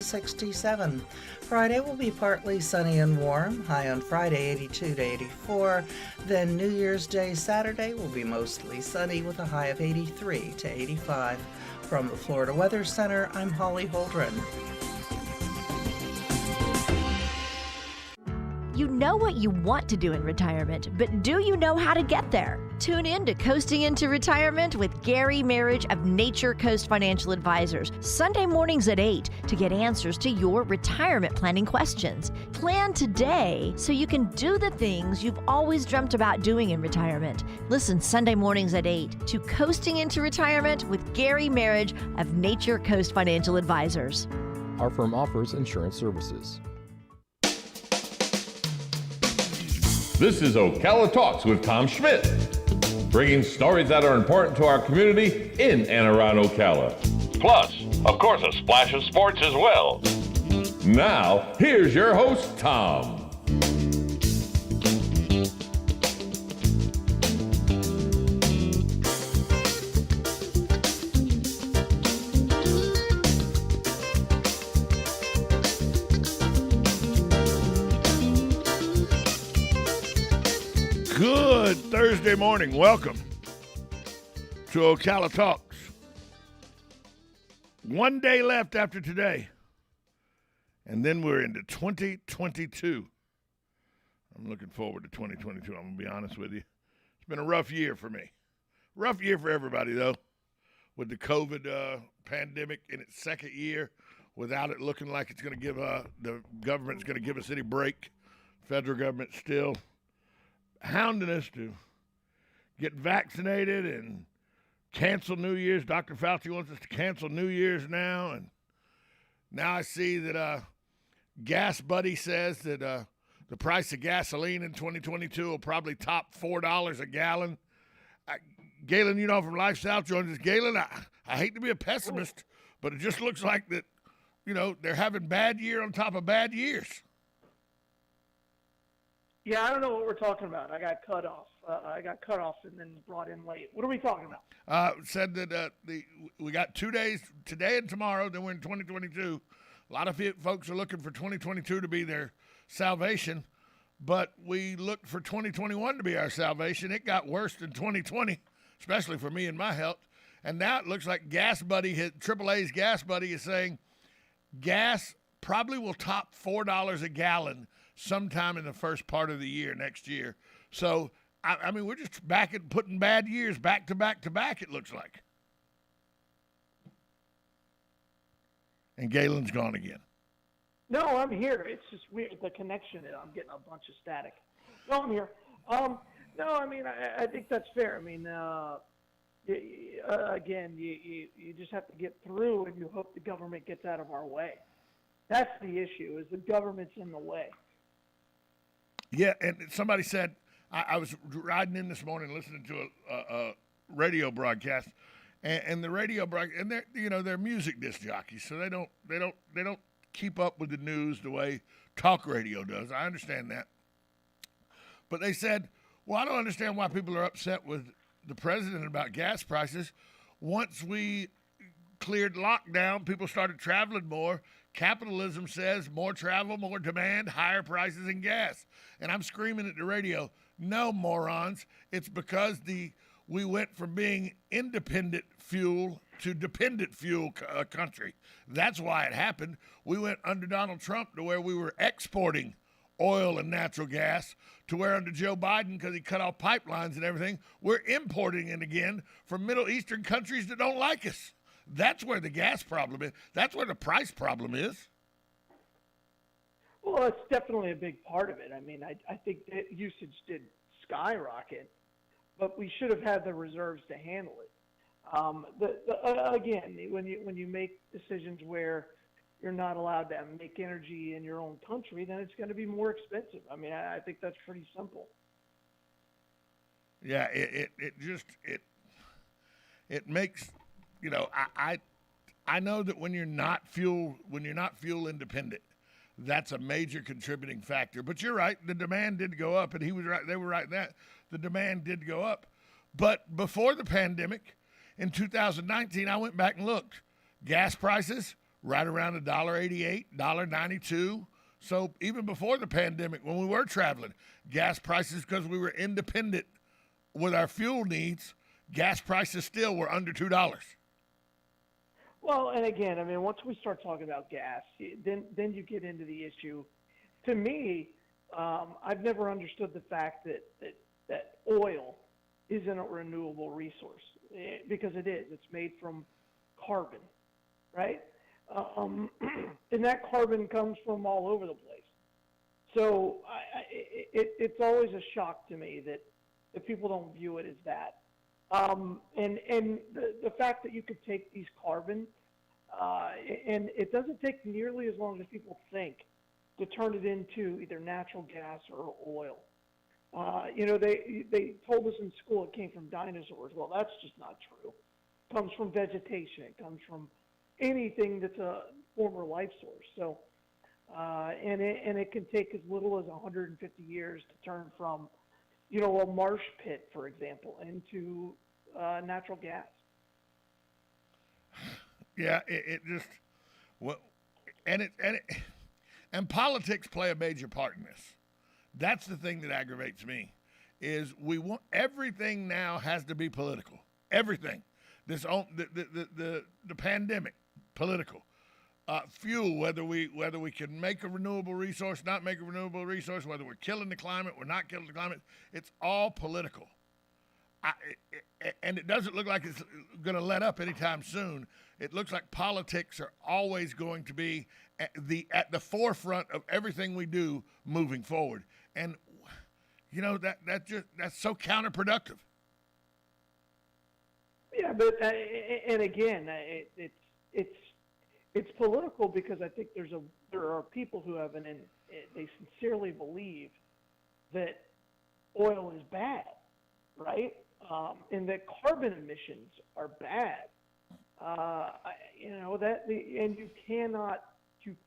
67. Friday will be partly sunny and warm, high on Friday 82 to 84. Then New Year's Day Saturday will be mostly sunny with a high of 83 to 85. From the Florida Weather Center, I'm Holly Holdren. You know what you want to do in retirement, but do you know how to get there? Tune in to Coasting into Retirement with Gary Marriage of Nature Coast Financial Advisors, Sunday mornings at 8 to get answers to your retirement planning questions. Plan today so you can do the things you've always dreamt about doing in retirement. Listen Sunday mornings at 8 to Coasting into Retirement with Gary Marriage of Nature Coast Financial Advisors. Our firm offers insurance services. This is Ocala Talks with Tom Schmidt, bringing stories that are important to our community in and around Ocala. Plus, of course, a splash of sports as well. Now, here's your host, Tom. Good Thursday morning. Welcome to Ocala Talks. One day left after today, and then we're into 2022. I'm looking forward to 2022. I'm going to be honest with you. It's been a rough year for me. Rough year for everybody, though, with the COVID pandemic in its second year, without it looking like it's going to give the government's going to give us any break. Federal government still hounding us to get vaccinated and cancel New Year's. Dr. Fauci wants us to cancel New Year's now. And now I see that Gas Buddy says that the price of gasoline in 2022 will probably top $4 a gallon. Galen, from Lifestyle joins us. Galen, I hate to be a pessimist, but it just looks like that, they're having bad year on top of bad years. Yeah, I don't know what we're talking about. I got cut off. And then brought in late. What are we talking about? Said that we got 2 days, today and tomorrow, then we're in 2022. A lot of folks are looking for 2022 to be their salvation, but we looked for 2021 to be our salvation. It got worse than 2020, especially for me and my health. And now it looks like Gas Buddy, AAA's Gas Buddy is saying gas probably will top $4 a gallon sometime in the first part of the year next year. So, I mean, we're just back at putting bad years back to back to back, it looks like. And Galen's gone again. No, I'm here. It's just weird. The connection, I'm getting a bunch of static. No, I'm here. No, I mean, I think that's fair. I mean, again, you just have to get through and you hope the government gets out of our way. That's the issue, is the government's in the way. Yeah, and somebody said, I was riding in this morning listening to a radio broadcast, and the radio broadcast, and they're music disc jockeys, so they don't keep up with the news the way talk radio does. I understand that, but they said, well, I don't understand why people are upset with the president about gas prices. Once we cleared lockdown, people started traveling more. Capitalism says more travel, more demand, higher prices in gas. And I'm screaming at the radio, no, morons. It's because we went from being independent fuel to dependent fuel country. That's why it happened. We went under Donald Trump to where we were exporting oil and natural gas to where under Joe Biden, because he cut off pipelines and everything, we're importing it again from Middle Eastern countries that don't like us. That's where the gas problem is. That's where the price problem is. Well, it's definitely a big part of it. I mean, I think that usage did skyrocket, but we should have had the reserves to handle it. Again, when you make decisions where you're not allowed to make energy in your own country, then it's going to be more expensive. I mean, I think that's pretty simple. Yeah, it makes. I know that when you're not fuel independent, that's a major contributing factor. But you're right, the demand did go up, and he was right. They were right in that the demand did go up. But before the pandemic, in 2019, I went back and looked. Gas prices right around $1.88, $1.92. So even before the pandemic, when we were traveling, gas prices, because we were independent with our fuel needs, gas prices still were under $2. Well, and again, I mean, once we start talking about gas, then you get into the issue. To me, I've never understood the fact that oil isn't a renewable resource, because it is. It's made from carbon, right? And that carbon comes from all over the place. So it's always a shock to me that people don't view it as that. And the fact that you could take these carbon, and it doesn't take nearly as long as people think to turn it into either natural gas or oil. They told us in school it came from dinosaurs. Well, that's just not true. It comes from vegetation. It comes from anything that's a former life source. So, and it can take as little as 150 years to turn from, a marsh pit, for example, into natural gas. Yeah, it just well, and politics play a major part in this. That's the thing that aggravates me, is we want everything now has to be political. Everything, the pandemic, political. Fuel, whether we can make a renewable resource, not make a renewable resource, whether we're killing the climate, we're not killing the climate, it's all political. And it doesn't look like it's going to let up anytime soon. It looks like politics are always going to be at the forefront of everything we do moving forward. And that's so counterproductive. Yeah, but and again, it's political because I think there are people who they sincerely believe that oil is bad, right? And that carbon emissions are bad. And you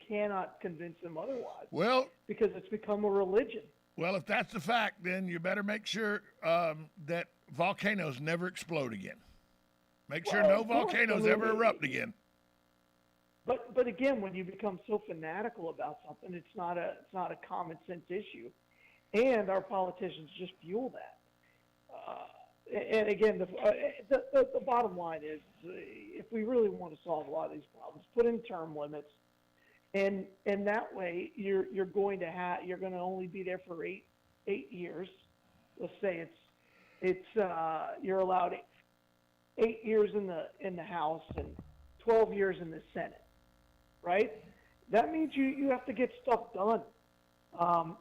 cannot convince them otherwise. Well, because it's become a religion. Well, if that's the fact, then you better make sure that volcanoes never explode again. Make sure no volcanoes ever erupt again. But again, when you become so fanatical about something, it's not a common sense issue, and our politicians just fuel that. And again, the bottom line is, if we really want to solve a lot of these problems, put in term limits, and that way you're going to only be there for eight years. Let's say you're allowed 8 years in the House and 12 years in the Senate, right? That means you have to get stuff done.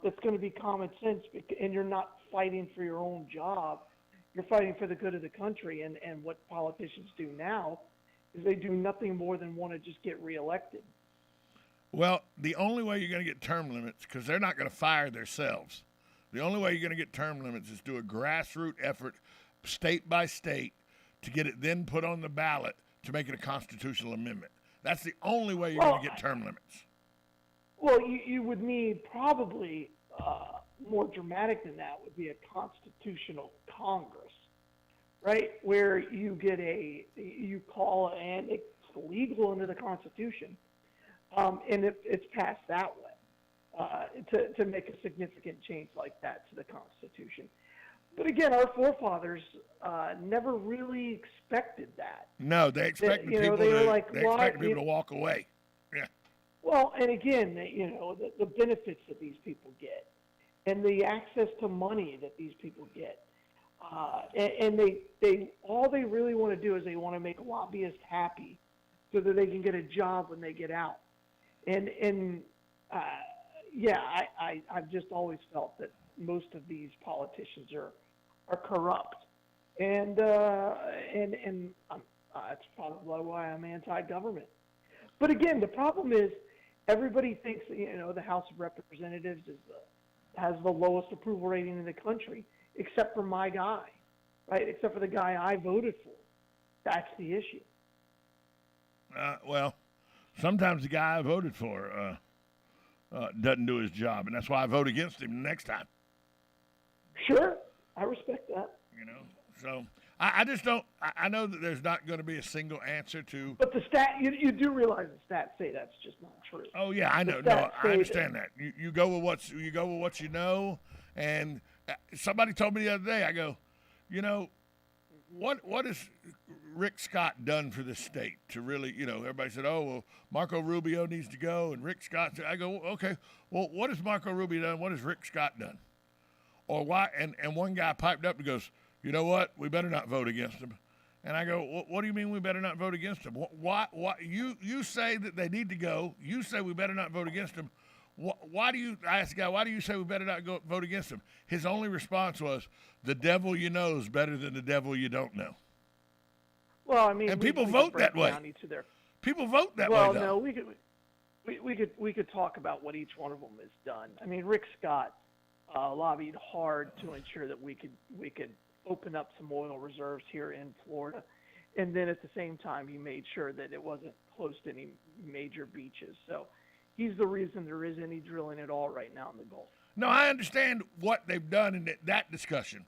It's going to be common sense, and you're not fighting for your own job. You're fighting for the good of the country, and what politicians do now is they do nothing more than want to just get reelected. Well, the only way you're going to get term limits, because they're not going to fire themselves, the only way you're going to get term limits is do a grassroots effort, state by state, to get it then put on the ballot to make it a constitutional amendment. That's the only way you're going to get term limits. Well, you would need probably more dramatic than that would be a constitutional Congress, right? Where you call and it's legal under the Constitution, and it's passed that way to make a significant change like that to the Constitution. But again, our forefathers never really expected that. No, they expected people to walk away. Yeah. Well, and again, the benefits that these people get, and the access to money that these people get, and they really want to do is they want to make lobbyists happy, so that they can get a job when they get out. I've just always felt that most of these politicians are corrupt, and that's probably why I'm anti-government. But again, the problem is everybody thinks the House of Representatives has the lowest approval rating in the country, except for my guy, right? Except for the guy I voted for. That's the issue. Well, sometimes the guy I voted for doesn't do his job, and that's why I vote against him next time. Sure, I respect that. So I just don't. I know that there's not going to be a single answer to. But the you do realize the stats say that's just not true. Oh yeah, I know. No, I understand that. You go with what you know. And somebody told me the other day. I go, what has Rick Scott done for this state to really, everybody said, oh, well, Marco Rubio needs to go, and Rick Scott. I go, okay, well, what has Marco Rubio done? What has Rick Scott done? Or why? And one guy piped up and goes, you know what? We better not vote against him. And I go, what do you mean we better not vote against him? Why? You say that they need to go. You say we better not vote against him. Why do you? I asked the guy, why do you say we better not go vote against him? His only response was, the devil you know is better than the devil you don't know. Well, I mean, and people vote that way. People vote that way. Well, no, we could talk about what each one of them has done. I mean, Rick Scott lobbied hard to ensure that we could open up some oil reserves here in Florida, and then at the same time he made sure that it wasn't close to any major beaches. So he's the reason there is any drilling at all right now in the Gulf. No, I understand what they've done in that discussion,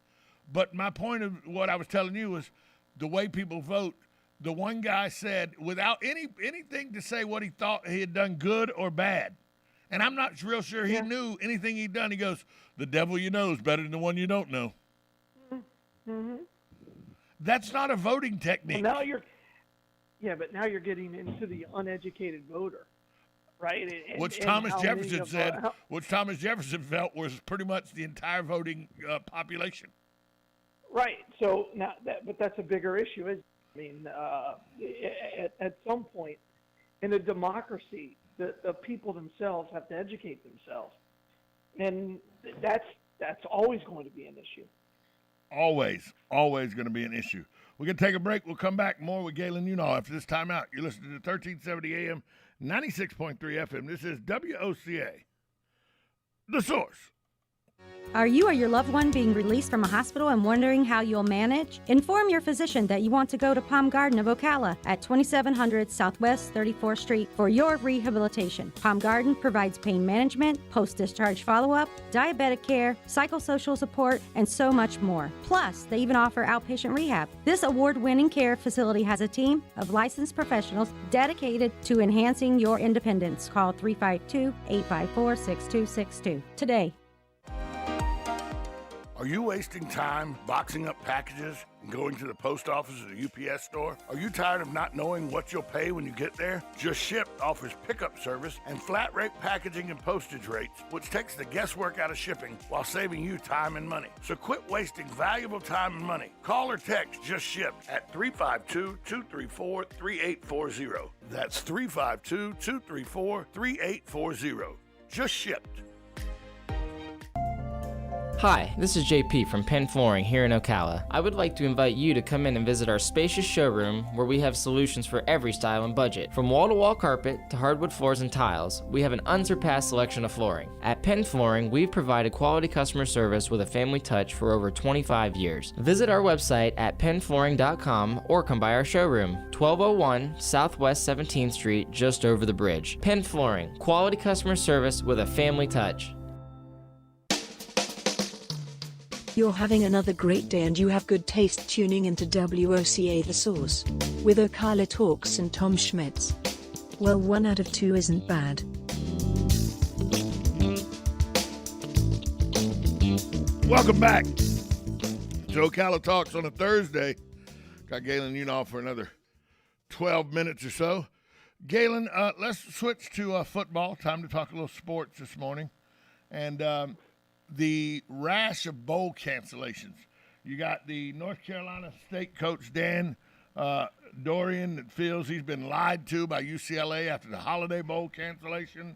but my point of what I was telling you was the way people vote. The one guy said, without anything to say what he thought he had done good or bad, and I'm not real sure he knew anything he'd done. He goes, the devil you know is better than the one you don't know. Mm-hmm. That's not a voting technique. Well, but now you're getting into the uneducated voter, right? Which Thomas Jefferson said, which Thomas Jefferson felt was pretty much the entire voting population. Right. So now, but that's a bigger issue. I mean, at some point in a democracy, the people themselves have to educate themselves, and that's always going to be an issue. Always going to be an issue. We're going to take a break. We'll come back more with Galen Unal after this timeout. You're listening to 1370 AM, 96.3 FM. This is WOCA, The Source. Are you or your loved one being released from a hospital and wondering how you'll manage? Inform your physician that you want to go to Palm Garden of Ocala at 2700 Southwest 34th Street for your rehabilitation. Palm Garden provides pain management, post-discharge follow-up, diabetic care, psychosocial support, and so much more. Plus, they even offer outpatient rehab. This award-winning care facility has a team of licensed professionals dedicated to enhancing your independence. Call 352-854-6262 today. Are you wasting time boxing up packages and going to the post office or the UPS store? Are you tired of not knowing what you'll pay when you get there? Just Ship offers pickup service and flat rate packaging and postage rates, which takes the guesswork out of shipping while saving you time and money. So quit wasting valuable time and money. Call or text Just Ship at 352-234-3840. That's 352-234-3840. Just Shipped. Hi, this is JP from Penn Flooring here in Ocala. I would like to invite you to come in and visit our spacious showroom where we have solutions for every style and budget. From wall-to-wall carpet to hardwood floors and tiles, we have an unsurpassed selection of flooring. At Penn Flooring, we've provided quality customer service with a family touch for over 25 years. Visit our website at pennflooring.com or come by our showroom, 1201 Southwest 17th Street, just over the bridge. Penn Flooring, quality customer service with a family touch. You're having another great day and you have good taste tuning into WOCA The Source with Ocala Talks and Tom Schmitz. Well, 1 out of 2 isn't bad. Welcome back to Ocala Talks on a Thursday. Got Galen Unal for another 12 minutes or so. Galen, let's switch to football. Time to talk a little sports this morning. And the rash of bowl cancellations. You got the North Carolina State coach, Dan Dorian, that feels he's been lied to by UCLA after the Holiday Bowl cancellation.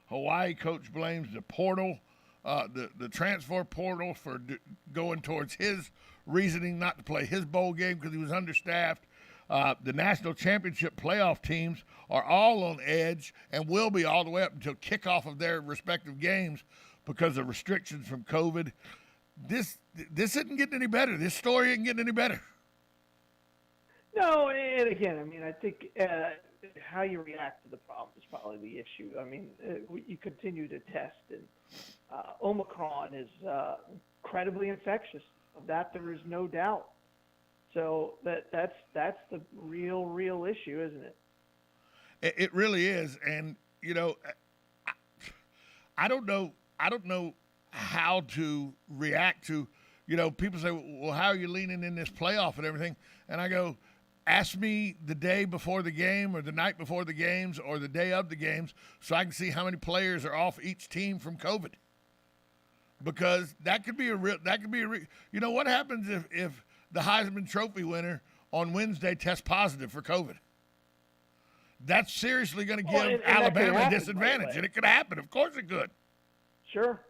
Hawaii coach blames the portal, the transfer portal for going towards his reasoning not to play his bowl game because he was understaffed. The national championship playoff teams are all on edge and will be all the way up until kickoff of their respective games because of restrictions from COVID. This isn't getting any better. This story isn't getting any better. No, and again, I mean, I think how you react to the problem is probably the issue. I mean, you continue to test, and Omicron is incredibly infectious. Of that, there is no doubt. So that's the real issue, isn't it? It really is, and I don't know. I don't know how to react to. People say, "Well, how are you leaning in this playoff and everything?" And I go, "Ask me the day before the game, or the night before the games, or the day of the games, so I can see how many players are off each team from COVID." Because that could be a real. What happens if the Heisman Trophy winner on Wednesday tests positive for COVID? That's seriously going to give and Alabama happen, a disadvantage, and it could happen. Of course it could. Sure,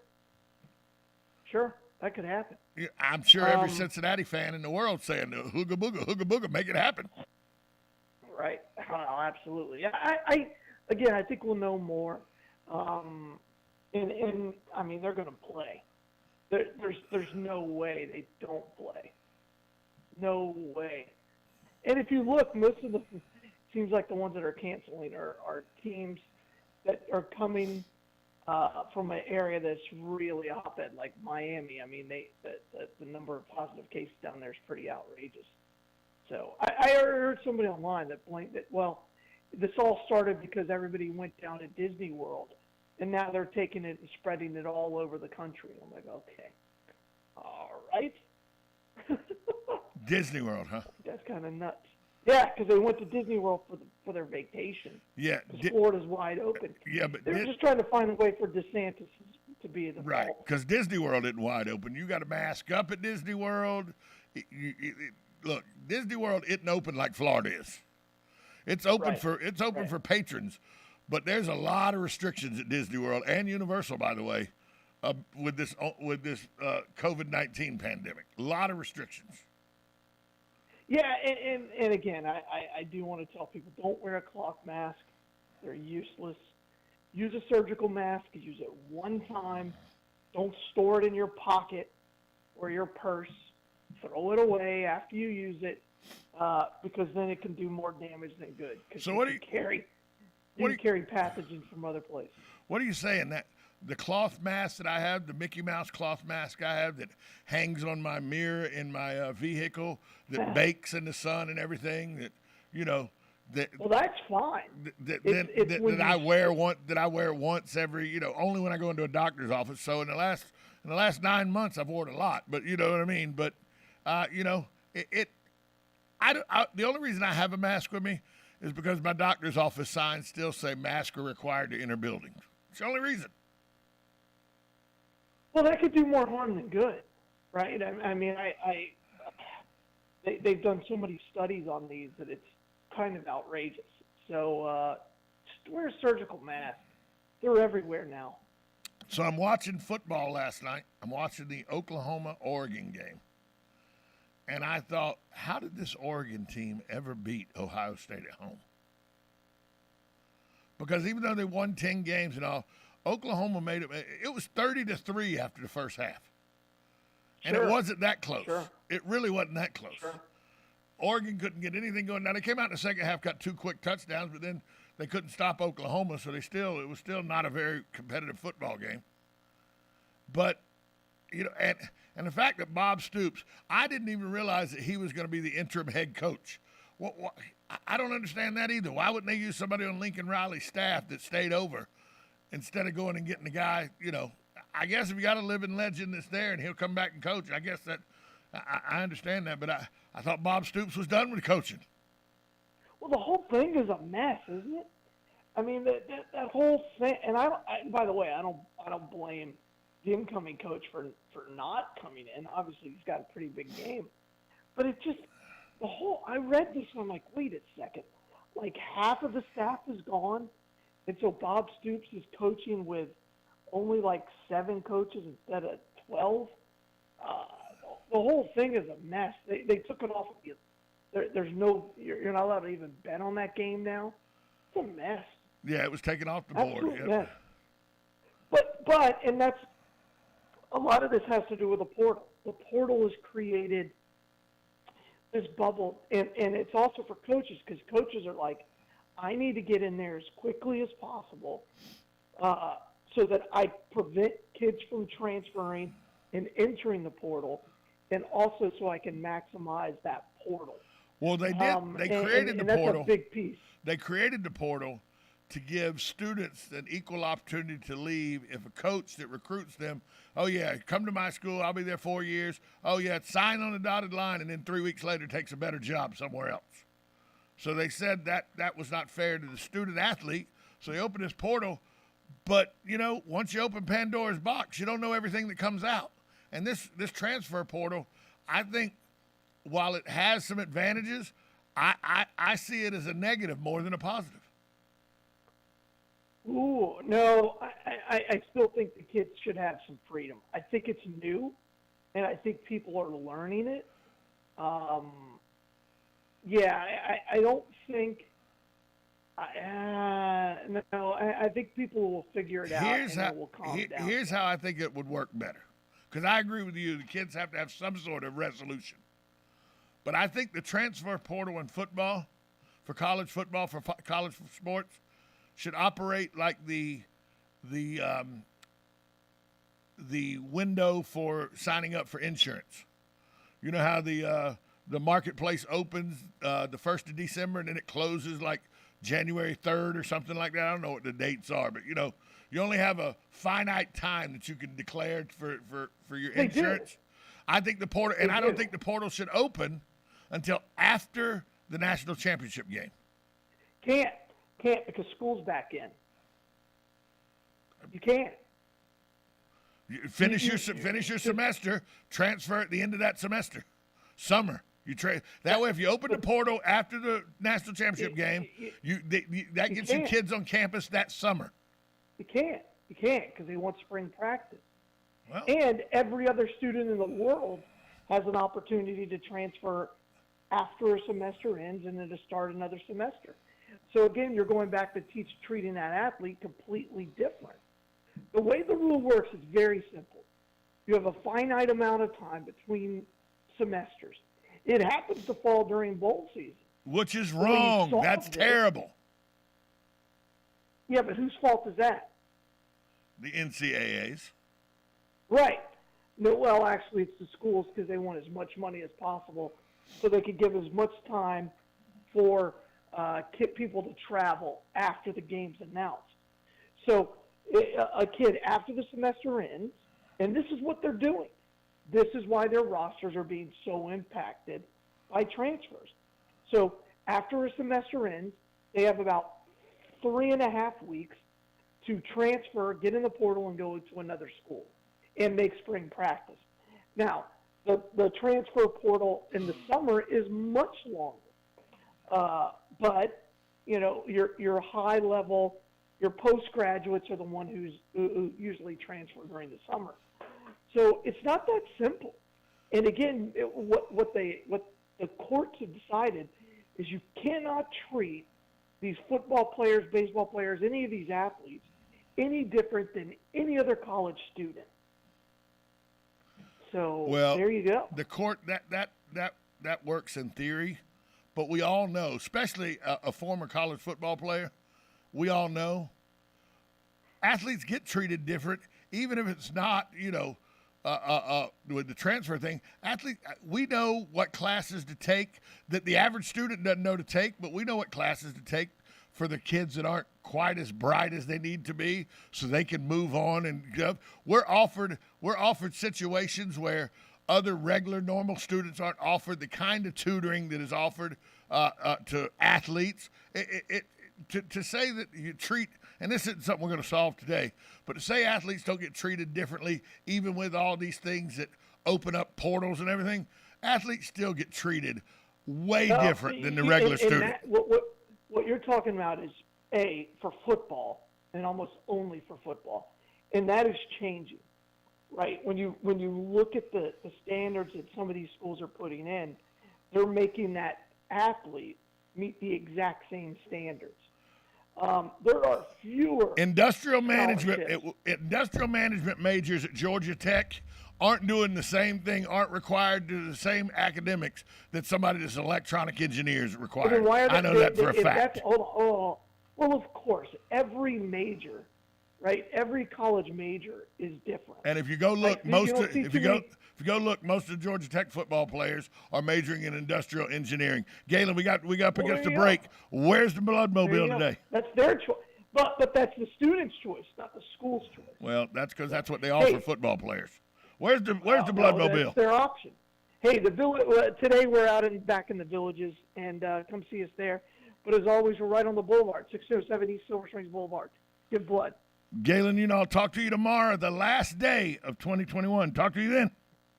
that could happen. Yeah, I'm sure every Cincinnati fan in the world saying, "Hooga booga, make it happen." Right. Oh, absolutely. Yeah. I think we'll know more. And I mean, they're going to play. There's no way they don't play. No way. And if you look, most of the seems like the ones that are canceling are teams that are coming from an area that's really hotbed, like Miami. I mean, the number of positive cases down there is pretty outrageous. So I heard somebody online that blamed it. Well, this all started because everybody went down to Disney World, and now they're taking it and spreading it all over the country. I'm like, okay, all right. Disney World, huh? That's kind of nuts. Yeah, because they went to Disney World for their vacation. Yeah. Florida's wide open. Yeah, but they're just trying to find a way for DeSantis to be the right, because Disney World isn't wide open. You got to mask up at Disney World. Look, Disney World isn't open like Florida is. It's open for patrons, but there's a lot of restrictions at Disney World and Universal, by the way, with this COVID-19 pandemic. A lot of restrictions. Yeah, and again, I do want to tell people, don't wear a cloth mask. They're useless. Use a surgical mask. Use it one time. Don't store it in your pocket or your purse. Throw it away after you use it, because then it can do more damage than good. So what do you carry pathogens from other places? What are you saying? That the cloth mask that I have, the Mickey Mouse cloth mask I have that hangs on my mirror in my vehicle, that bakes in the sun and everything, well, that's fine. That I wear once every, only when I go into a doctor's office. So in the last 9 months, I've worn a lot, but you know what I mean. But the only reason I have a mask with me is because my doctor's office signs still say masks are required to enter buildings. It's the only reason. Well, that could do more harm than good, right? I mean, they've done so many studies on these that it's kind of outrageous. So just wear a surgical mask. They're everywhere now. So I'm watching football last night. I'm watching the Oklahoma-Oregon game. And I thought, how did this Oregon team ever beat Ohio State at home? Because even though they won 10 games and all, Oklahoma made it. It was 30-3 after the first half. And it wasn't that close. Sure. It really wasn't that close. Sure. Oregon couldn't get anything going. Now, they came out in the second half, got 2 quick touchdowns, but then they couldn't stop Oklahoma, so it was still not a very competitive football game. But, and the fact that Bob Stoops, I didn't even realize that he was going to be the interim head coach. I don't understand that either. Why wouldn't they use somebody on Lincoln Riley's staff that stayed over instead of going and getting the guy, I guess if you got a living legend that's there and he'll come back and coach, I guess that I understand that, but I thought Bob Stoops was done with coaching. Well, the whole thing is a mess, isn't it? I mean, that whole thing, and by the way, I don't blame the incoming coach for not coming in. Obviously, he's got a pretty big game, but it just I read this and I'm like, wait a second, like half of the staff is gone, and so Bob Stoops is coaching with only like 7 coaches instead of 12. The whole thing is a mess. They took it off of you. There's no, you're not allowed to even bet on that game now. It's a mess. Yeah, it was taken off the board. Absolute mess. But and that's a lot of this has to do with the portal. The portal has created this bubble, and it's also for coaches, because coaches are like, I need to get in there as quickly as possible so that I prevent kids from transferring and entering the portal, and also so I can maximize that portal. Well, they did. They created the portal. That's a big piece. They created the portal to give students an equal opportunity to leave if a coach that recruits them, oh, yeah, come to my school, I'll be there 4 years. Oh, yeah, sign on the dotted line, and then 3 weeks later takes a better job somewhere else. So they said that was not fair to the student athlete, so they opened this portal. But, once you open Pandora's box, you don't know everything that comes out. And this transfer portal, I think, while it has some advantages, I see it as a negative more than a positive. Ooh, no, I still think the kids should have some freedom. I think it's new, and I think people are learning it. I don't think. I think people will figure it out and it will calm down. Here's how I think it would work better, because I agree with you. The kids have to have some sort of resolution. But I think the transfer portal in football, for college football, for college sports, should operate like the window for signing up for insurance. You know how the marketplace opens the 1st of December and then it closes like January 3rd or something like that. I don't know what the dates are, but you only have a finite time that you can declare for your insurance. I think the portal, and I don't think the portal should open until after the national championship game. Can't because school's back in. You can't. You finish your semester, transfer at the end of that semester, summer. That way, if you open the portal after the national championship game, that gets your kids on campus that summer. You can't because they want spring practice. Well, and every other student in the world has an opportunity to transfer after a semester ends and then to start another semester. So again, you're going back to treating that athlete completely different. The way the rule works is very simple. You have a finite amount of time between semesters. It happens to fall during bowl season. Which is wrong. That's terrible. Yeah, but whose fault is that? The NCAA's. Right. No, well, actually, it's the schools because they want as much money as possible so they could give as much time for people to travel after the game's announced. So a kid, after the semester ends, and this is what they're doing. This is why their rosters are being so impacted by transfers. So after a semester ends, they have about 3.5 weeks to transfer, get in the portal, and go to another school and make spring practice. Now, the transfer portal in the summer is much longer. But, your high level, your postgraduates are the one who usually transfer during the summer. So it's not that simple. And again, what the courts have decided is you cannot treat these football players, baseball players, any of these athletes any different than any other college student. So there you go. The court that works in theory, but we all know, especially a former college football player, we all know athletes get treated different, even if it's not, with the transfer thing. We know what classes to take that the average student doesn't know to take, but we know what classes to take for the kids that aren't quite as bright as they need to be, so they can move on and go. We're offered situations where other regular normal students aren't offered the kind of tutoring that is offered to athletes. To say that you treat, and this isn't something we're going to solve today, but to say athletes don't get treated differently, even with all these things that open up portals and everything, athletes still get treated way different than the regular student. What you're talking about is for football, and almost only for football, and that is changing, right? When you look at the standards that some of these schools are putting in, they're making that athlete meet the exact same standards. There are fewer industrial management majors at Georgia Tech aren't doing the same thing, aren't required to do the same academics that somebody that's an electronic engineer is required. I know that for a fact. Hold on. Well, of course, every major, right? Every college major is different. And if you go look, Like, you don't see if too you go many- if you go look, most of the Georgia Tech football players are majoring in industrial engineering. Galen, we got up Well, against there the you break. go. Where's the There you Bloodmobile go. today? That's their choice. But that's the student's choice, not the school's choice. Well, that's because that's what they offer Hey. football players. Where's the No, Bloodmobile? that's their option. Hey, the village today we're out back in the villages, and come see us there. But as always, we're right on the boulevard, 607 East Silver Springs Boulevard. Give blood. Galen, I'll talk to you tomorrow, the last day of 2021. Talk to you then.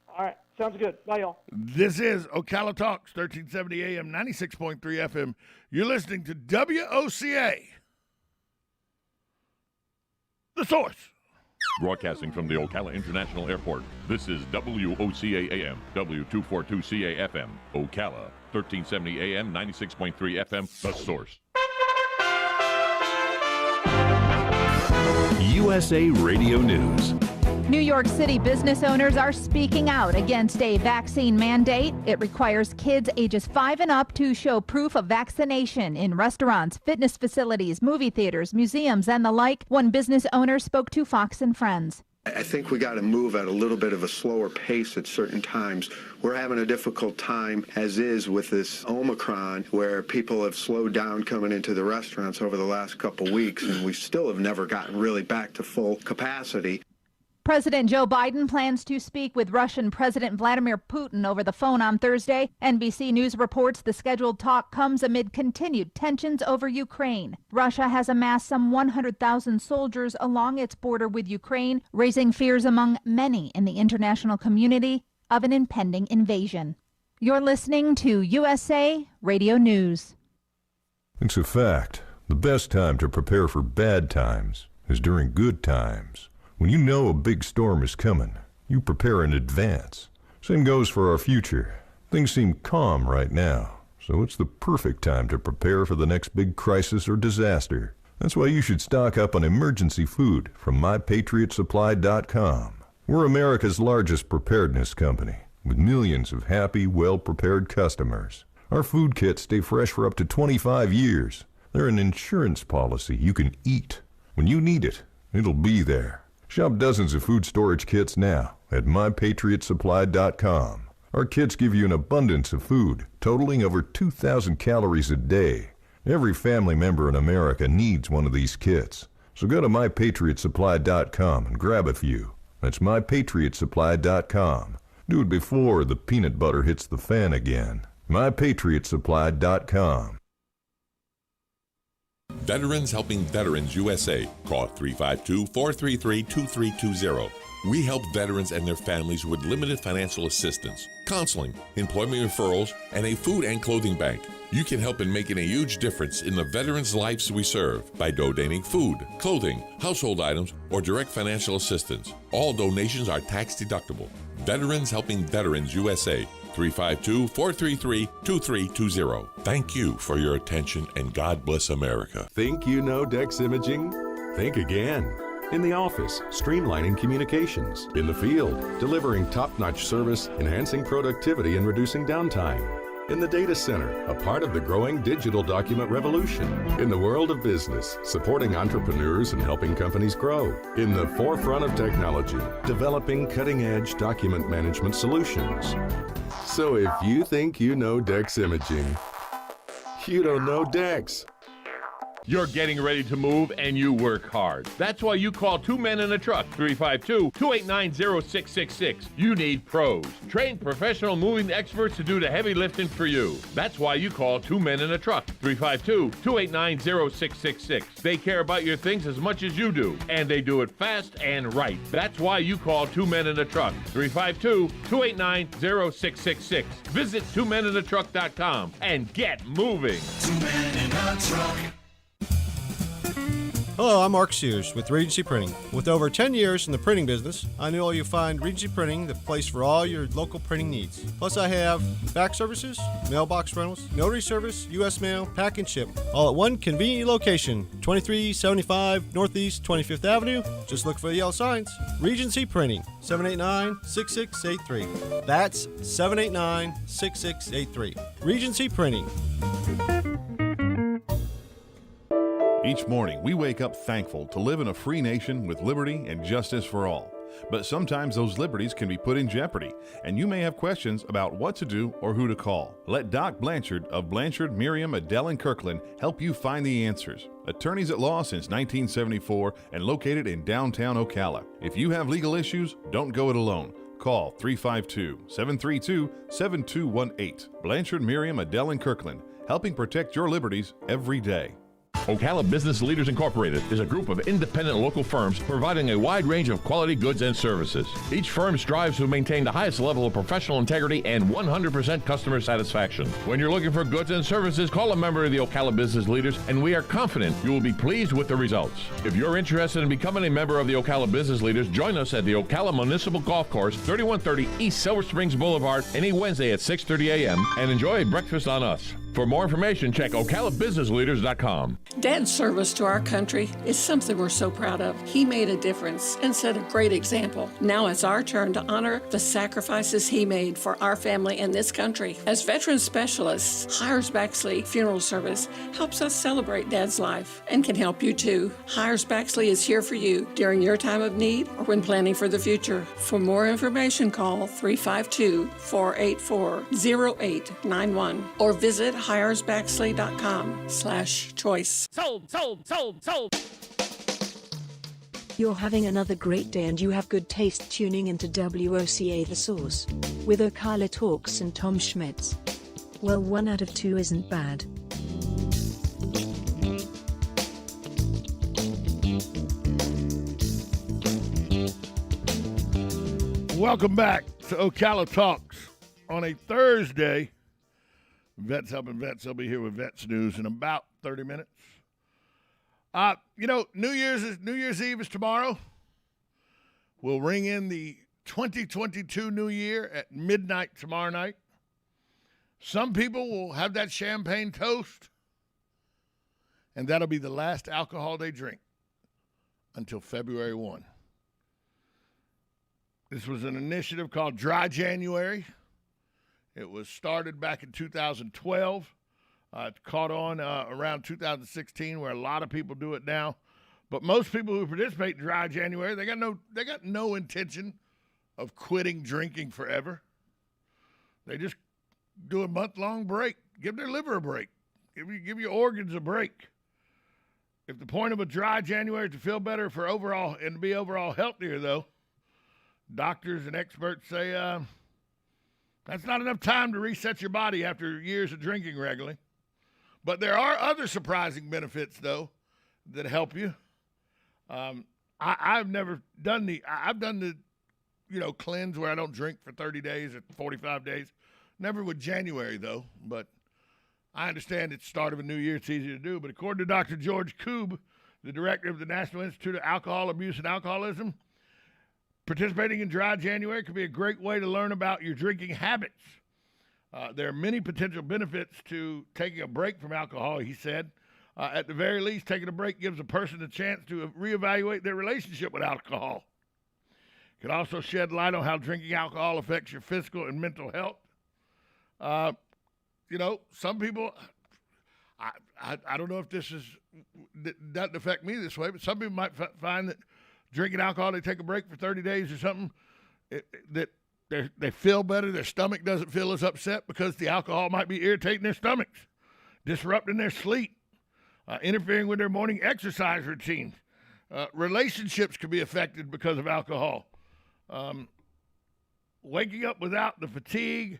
All right, sounds good. Bye, y'all. This is Ocala Talks, 1370 AM, 96.3 FM. You're listening to WOCA, the source. Broadcasting from the Ocala International Airport, this is WOCA AM, W242CA FM, Ocala, 1370 AM, 96.3 FM, the source. USA Radio News. New York City business owners are speaking out against a vaccine mandate. It requires kids ages 5 and up to show proof of vaccination in restaurants, fitness facilities, movie theaters, museums, and the like. One business owner spoke to Fox and Friends. I think we got to move at a little bit of a slower pace at certain times. We're having a difficult time, as is with this Omicron, where people have slowed down coming into the restaurants over the last couple weeks, and we still have never gotten really back to full capacity. President Joe Biden plans to speak with Russian President Vladimir Putin over the phone on Thursday. NBC News reports the scheduled talk comes amid continued tensions over Ukraine. Russia has amassed some 100,000 soldiers along its border with Ukraine, raising fears among many in the international community of an impending invasion. You're listening to USA Radio News. It's a fact. The best time to prepare for bad times is during good times. When you know a big storm is coming, you prepare in advance. Same goes for our future. Things seem calm right now, so it's the perfect time to prepare for the next big crisis or disaster. That's why you should stock up on emergency food from MyPatriotSupply.com. We're America's largest preparedness company, with millions of happy, well-prepared customers. Our food kits stay fresh for up to 25 years. They're an insurance policy you can eat. When you need it, it'll be there. Shop dozens of food storage kits now at MyPatriotSupply.com. Our kits give you an abundance of food, totaling over 2,000 calories a day. Every family member in America needs one of these kits. So go to MyPatriotSupply.com and grab a few. That's MyPatriotSupply.com. Do it before the peanut butter hits the fan again. MyPatriotSupply.com. Veterans Helping Veterans USA. Call 352-433-2320. We help veterans and their families with limited financial assistance, counseling, employment referrals, and a food and clothing bank. You can help in making a huge difference in the veterans' lives we serve by donating food, clothing, household items, or direct financial assistance. All donations are tax deductible. Veterans Helping Veterans USA. 352-433-2320. Thank you for your attention, and God bless America. Think you know Dex Imaging? Think again. In the office, streamlining communications. In the field, delivering top-notch service, enhancing productivity, and reducing downtime. In the data center, a part of the growing digital document revolution. In the world of business, supporting entrepreneurs and helping companies grow. In the forefront of technology, developing cutting-edge document management solutions. So if you think you know Dex Imaging, you don't know Dex. You're getting ready to move and you work hard. That's why you call Two Men in a Truck, 352-289-0666. You need pros. Trained professional moving experts to do the heavy lifting for you. That's why you call Two Men in a Truck, 352-289-0666. They care about your things as much as you do, and they do it fast and right. That's why you call Two Men in a Truck, 352-289-0666. Visit twomeninatruck.com and get moving. Two Men in a Truck. Hello, I'm Mark Sears with Regency Printing. With over 10 years in the printing business, I know you'll find Regency Printing the place for all your local printing needs. Plus, I have fax services, mailbox rentals, notary service, U.S. mail, pack and ship, all at one convenient location, 2375 Northeast 25th Avenue. Just look for the yellow signs. Regency Printing, 789-6683. That's 789-6683. Regency Printing. Each morning, we wake up thankful to live in a free nation with liberty and justice for all. But sometimes those liberties can be put in jeopardy, and you may have questions about what to do or who to call. Let Doc Blanchard of Blanchard, Miriam, Adele, and Kirkland help you find the answers. Attorneys at law since 1974 and located in downtown Ocala. If you have legal issues, don't go it alone. Call 352-732-7218. Blanchard, Miriam, Adele, and Kirkland, helping protect your liberties every day. Ocala Business Leaders Incorporated is a group of independent local firms providing a wide range of quality goods and services. Each firm strives to maintain the highest level of professional integrity and 100% customer satisfaction. When you're looking for goods and services, call a member of the Ocala Business Leaders, and we are confident you will be pleased with the results. If you're interested in becoming a member of the Ocala Business Leaders, join us at the Ocala Municipal Golf Course, 3130 East Silver Springs Boulevard, any Wednesday at 6:30 a.m. and enjoy a breakfast on us. For more information, check OcalaBusinessLeaders.com. Dad's service to our country is something we're so proud of. He made a difference and set a great example. Now it's our turn to honor the sacrifices he made for our family and this country. As veteran specialists, Hires Baxley Funeral Service helps us celebrate Dad's life and can help you too. Hires Baxley is here for you during your time of need or when planning for the future. For more information, call 352-484-0891 or visit hiresbaxley.com/choice. Sold. You're having another great day and you have good taste tuning into WOCA The Source with Ocala Talks and Tom Schmitz. Well, 1 out of 2 isn't bad. Welcome back to Ocala Talks on a Thursday. Vets helping vets. I'll be here with Vets News in about 30 minutes. New Year's Eve is tomorrow. We'll ring in the 2022 New Year at midnight tomorrow night. Some people will have that champagne toast, and that'll be the last alcohol they drink until February 1. This was an initiative called Dry January. It was started back in 2012. It caught on around 2016, where a lot of people do it now. But most people who participate in Dry January, they got no intention of quitting drinking forever. They just do a month-long break. Give their liver a break. Give your organs a break. If the point of a Dry January is to feel better for overall and to be overall healthier, though, doctors and experts say that's not enough time to reset your body after years of drinking regularly. But there are other surprising benefits, though, that help you. I've never done I've done the cleanse where I don't drink for 30 days or 45 days. Never with January, though. But I understand it's the start of a new year. It's easy to do. But according to Dr. George Koob, the director of the National Institute of Alcohol Abuse and Alcoholism, participating in Dry January could be a great way to learn about your drinking habits. There are many potential benefits to taking a break from alcohol, he said. At the very least, taking a break gives a person a chance to reevaluate their relationship with alcohol. It can also shed light on how drinking alcohol affects your physical and mental health. Some people, I don't know if this doesn't affect me this way, but some people might find that drinking alcohol, they take a break for 30 days or something, that they feel better, their stomach doesn't feel as upset because the alcohol might be irritating their stomachs, disrupting their sleep, interfering with their morning exercise routine. Relationships can be affected because of alcohol. Waking up without the fatigue,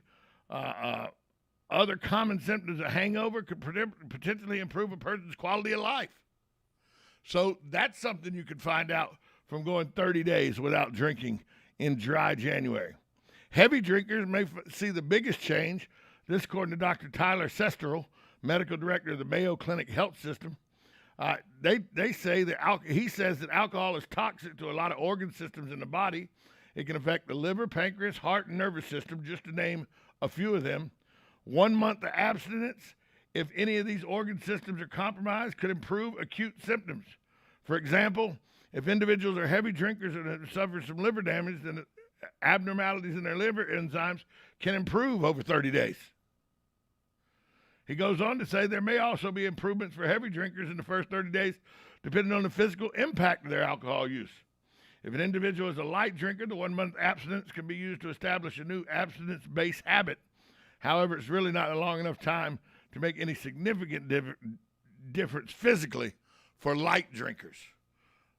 other common symptoms of hangover could potentially improve a person's quality of life. So that's something you can find out from going 30 days without drinking in Dry January. Heavy drinkers may see the biggest change. This, according to Dr. Tyler Sesterl, medical director of the Mayo Clinic Health System. They say that he says that alcohol is toxic to a lot of organ systems in the body. It can affect the liver, pancreas, heart, and nervous system, just to name a few of them. 1 month of abstinence, if any of these organ systems are compromised, could improve acute symptoms. For example, if individuals are heavy drinkers and suffer from liver damage, then abnormalities in their liver enzymes can improve over 30 days. He goes on to say there may also be improvements for heavy drinkers in the first 30 days, depending on the physical impact of their alcohol use. If an individual is a light drinker, the 1 month abstinence can be used to establish a new abstinence-based habit. However, it's really not a long enough time to make any significant difference physically for light drinkers.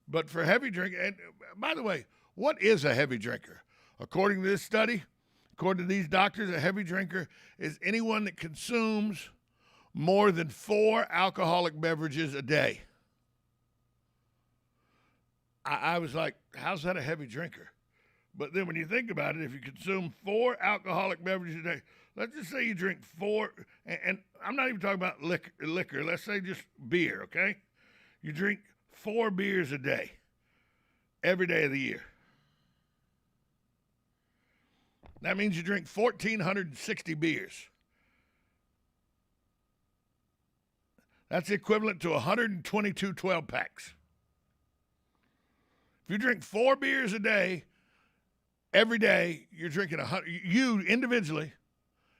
But for heavy drinkers, and by the way, what is a heavy drinker? According to this study, according to these doctors, a heavy drinker is anyone that consumes more than 4 alcoholic beverages a day. I was like, how's that a heavy drinker? But then when you think about it, if you consume 4 alcoholic beverages a day, let's just say you drink 4, and I'm not even talking about liquor. Let's say just beer, okay? You drink 4 beers a day, every day of the year. That means you drink 1,460 beers. That's equivalent to 122 12-packs. If you drink 4 beers a day, every day, you're drinking you individually,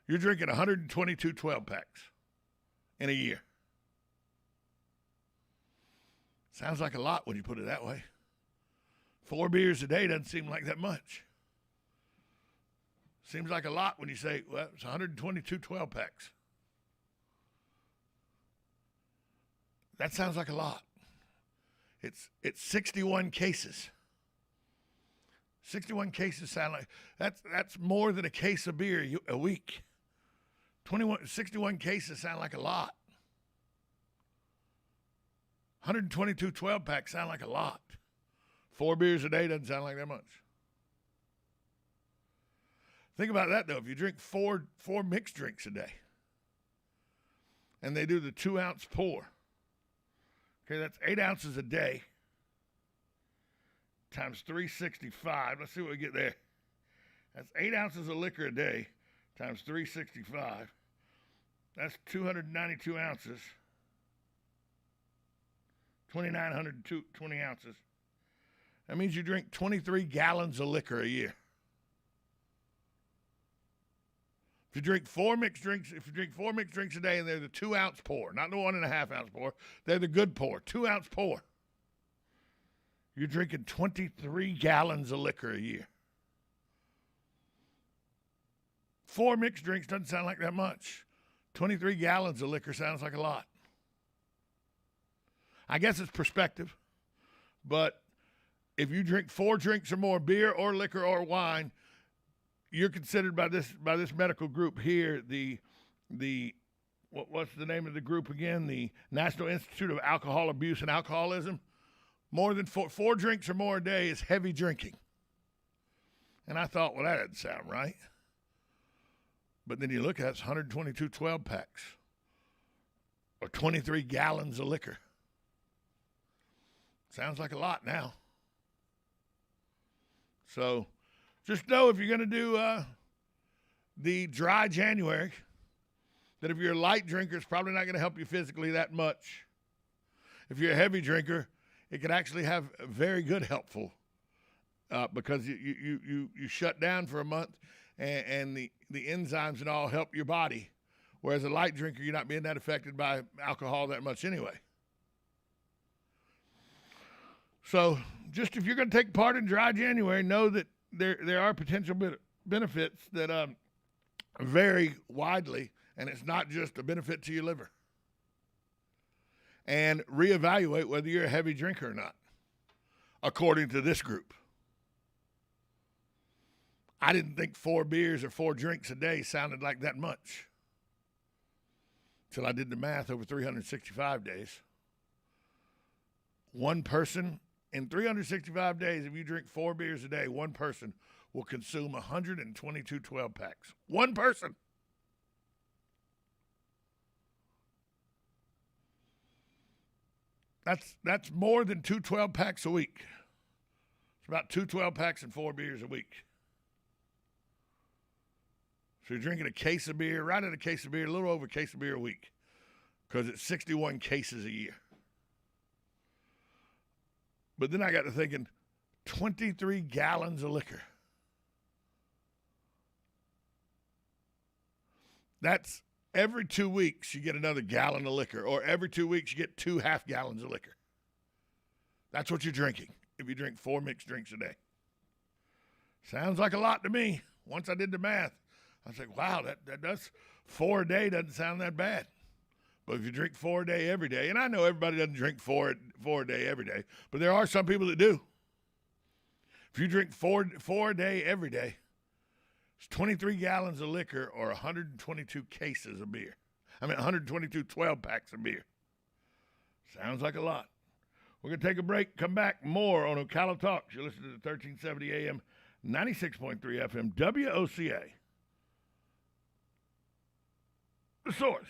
you're drinking 122 12-packs in a year. Sounds like a lot when you put it that way. 4 beers a day doesn't seem like that much. Seems like a lot when you say, well, it's 122 12-packs. That sounds like a lot. It's 61 cases. 61 cases sound like that's more than a case of beer a week. 61 cases sound like a lot. 122 12-packs sound like a lot. 4 beers a day doesn't sound like that much. Think about that, though. If you drink four mixed drinks a day, and they do the 2-ounce pour, okay, that's 8 ounces a day times 365. Let's see what we get there. That's 8 ounces of liquor a day times 365. That's 292 ounces. 2,920 ounces. That means you drink 23 gallons of liquor a year. If you drink 4 mixed drinks a day, and they're the 2-ounce pour, not the 1.5-ounce pour, they're the good pour, 2-ounce pour. You're drinking 23 gallons of liquor a year. 4 mixed drinks doesn't sound like that much. 23 gallons of liquor sounds like a lot. I guess it's perspective, but if you drink 4 drinks or more, beer or liquor or wine, you're considered by this medical group here what's the name of the group again? The National Institute of Alcohol Abuse and Alcoholism. More than 4 drinks or more a day is heavy drinking. And I thought, well, that doesn't sound right. But then you look at it, it's 122 12-packs or 23 gallons of liquor. Sounds like a lot now. So just know if you're going to do the dry January, that if you're a light drinker, it's probably not going to help you physically that much. If you're a heavy drinker, it can actually have a very good helpful because you shut down for a month and the enzymes and all help your body. Whereas a light drinker, you're not being that affected by alcohol that much anyway. So just if you're going to take part in dry January, know that there are potential benefits that vary widely, and it's not just a benefit to your liver. And reevaluate whether you're a heavy drinker or not, according to this group. I didn't think 4 beers or 4 drinks a day sounded like that much until I did the math over 365 days. One person in 365 days, if you drink 4 beers a day, one person will consume 122 12-packs. One person. That's more than 2 12-packs a week. It's about 2 12-packs and 4 beers a week. So you're drinking a case of beer, right at a case of beer, a little over a case of beer a week, because it's 61 cases a year. But then I got to thinking, 23 gallons of liquor. every 2 weeks you get another gallon of liquor, or every 2 weeks you get 2 half gallons of liquor. That's what you're drinking if you drink 4 mixed drinks a day. Sounds like a lot to me. Once I did the math, I was like, wow, that does 4 a day doesn't sound that bad. But if you drink 4 a day every day, and I know everybody doesn't drink four a day every day, but there are some people that do. If you drink four a day every day, it's 23 gallons of liquor or 122 cases of beer. 122 12-packs of beer. Sounds like a lot. We're going to take a break, come back, more on Ocala Talks. You're listening to 1370 AM, 96.3 FM, WOCA. The Source.